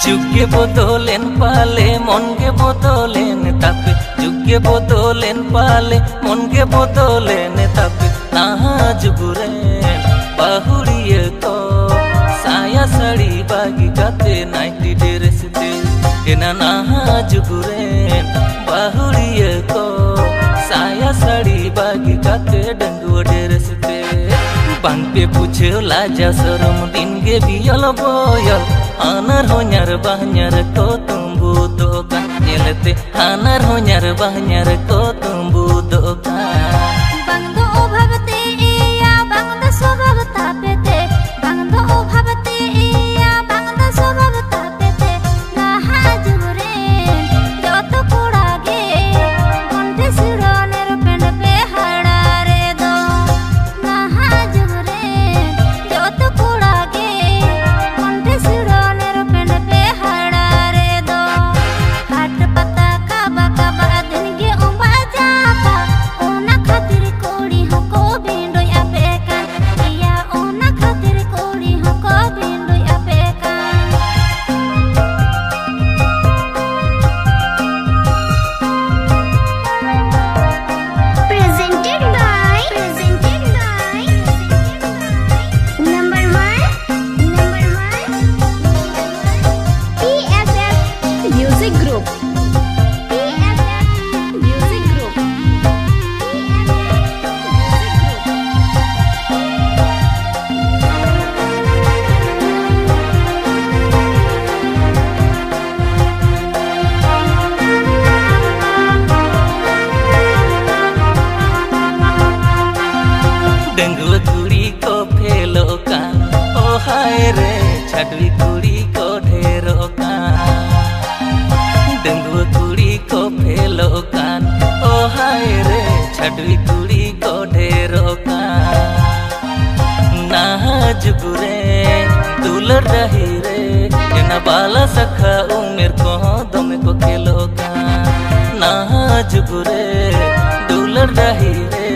जुगे बदलेन पाले मन के बदलेन तापे जुगे बदलेन पाले मन के बदलेन तापे नाहा जुगुरे बाहुड़िए को साया साड़ी बागी काते नाइटी ड्रेस ते एना नाहा जुगुरे बाहुड़िए को साया साड़ी बागी काते डंगुआ ड्रेस ते बांग पे पूछे लाजा शरम दिन गे बियल बोयल आनार होन्यार बाहन्यार को तुम्बू दोकान नेलते आनार होन्यार बाहन्यार को तुम्बू दोकान बांग दो भावते या बांग दो स्वभाव तापेते बांग दो भावते या बांग दो स्वभाव तापेते नाहा जुरे जो तो कुड़ागे कंठे सिरोनेर पेंड पे हड़ा रे दो नाहा जुरे जो तो कुड़ागे कंठे सिरोनेर पेंड पे हड़ा रे दो हाट पता काबा काबा दिन गे उम्बा जाता ओना खातिर कोड़ी हको बिंडोय अपेकान या ओना खातिर कोड़ी हको बिंडोय अपेकान presented by number 1 PFF Music Group PFF Music Group डंगुआ कुड़ी को फेलो कान ओ हाय रे छटवी कुड़ी को ढेरो कान डंगुआ कुड़ी को फेलो कान ओ हाय रे छटवी कुड़ी को ढेरो कान नाहा जुगुरे दुलर रही रे एना बाला सखा उमेर को दमे को खेलो कान नाहा जुगुरे दुलर रही रे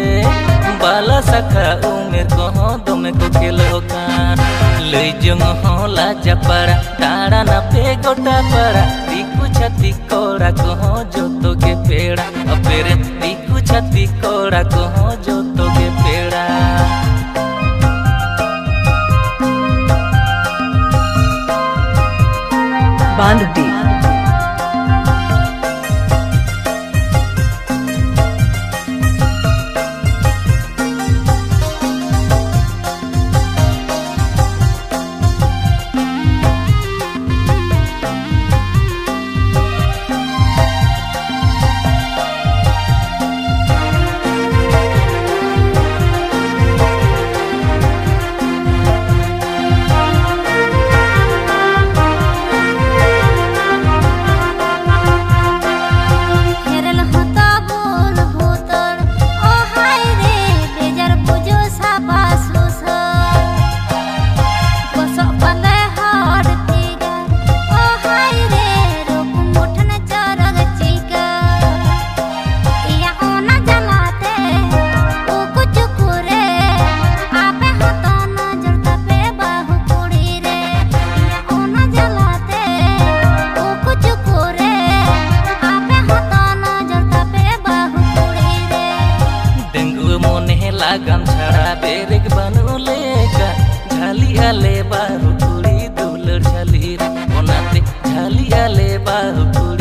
बाला सखा उमेर को दमे को खेलो कान लई जंग हो लाजा पाड़ा ताड़ा ना पे गोटा पाड़ा दिकु छाती कोड़ा को जोतो के पेड़ा अपेरे दिकु छाती कोड़ा को जोतो के पेड़ा बांधटी हेरल होता बोल भूतर ओ हाय रे बेजार बुझो सापा सुसर बस पले हाड पीगा ओ हाय रे रूप मुठन चरग चिका या ओना जलाते ओ कुछ कुरे आपे होता नजर तपे बाहु कुड़ी रे या ओना जलाते ओ कुछ कुरे आपे होता नजर तपे बाहु कुड़ी रे डंगुआ मोने लागम छड़ा बेरेक बनु लेका झाली आले बाहु कुड़ी दुलर झाली रे ओनाते झाली आले बाहु कुड़ी